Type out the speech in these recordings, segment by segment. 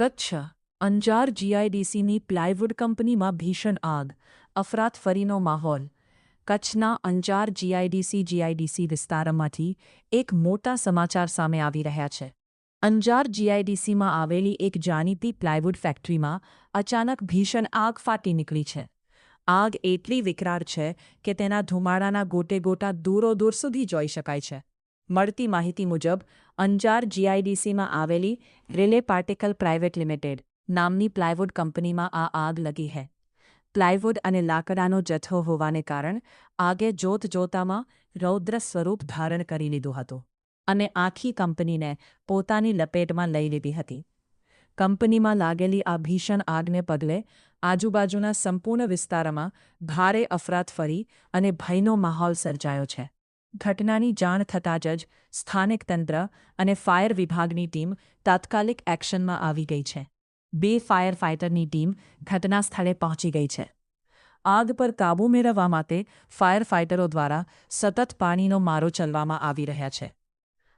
Kutch Anjar જીઆઈડીસીની plywood કંપનીમાં ભીષણ આગ, અફરાતફરીનો માહોલ. કચ્છના અંજાર જીઆઈડીસી વિસ્તારમાંથી એક મોટા સમાચાર સામે આવી રહ્યા છે. અંજાર જીઆઈડીસીમાં આવેલી એક જાણીતી પ્લાયવુડ ફેક્ટરીમાં અચાનક ભીષણ આગ ફાટી નીકળી છે. આગ એટલી વિકરાળ છે કે તેના ધુમાડાના ગોટેગોટા દૂર સુધી જોઈ શકાય છે. મળતી માહિતી મુજબ અંજાર જીઆઈડીસીમાં આવેલી રિલે પાર્ટિકલ પ્રાઇવેટ લિમિટેડ નામની પ્લાયવુડ કંપનીમાં આ આગ લગી છે. પ્લાયવુડ અને લાકડાનો જથ્થો હોવાને કારણે આગે જોતજોતામાં રૌદ્ર સ્વરૂપ ધારણ કરી લીધું હતું અને આખી કંપનીને પોતાની લપેટમાં લઈ લીધી હતી. કંપનીમાં લાગેલી આ ભીષણ આગને પગલે આજુબાજુના સંપૂર્ણ વિસ્તારમાં ભારે અફરાતફરી અને ભયનો માહોલ સર્જાયો છે. ઘટનાની જાણ થતાં જ સ્થાનિક તંત્ર અને ફાયર વિભાગની ટીમ તાત્કાલિક એક્શનમાં આવી ગઈ છે. 2 ફાયર ફાઇટરની ટીમ ઘટના સ્થળે પહોંચી ગઈ છે. આગ પર કાબૂ મેળવવા માટે ફાયર ફાઇટરો દ્વારા સતત પાણીનો મારો ચલાવવામાં આવી રહ્યા છે.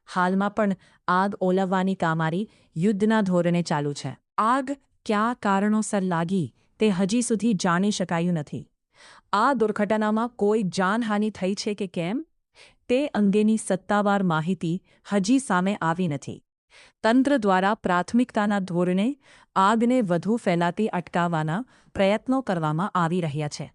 હાલમાં પણ આગ ઓલવવાની કામગીરી યુદ્ધના ધોરણે ચાલુ છે. આગ કયા કારણોસર લાગી તે હજી સુધી જાણી શકાયું નથી. આ દુર્ઘટનામાં કોઈ જાનહાનિ થઈ છે કે કેમ તે અંગેની સત્તાવાર માહિતી હજી સામે આવી નથી. તંત્ર દ્વારા પ્રાથમિકતાના ધોરણે આગને વધુ ફેલાતી અટકાવવાના પ્રયત્નો કરવામાં આવી રહ્યા છે.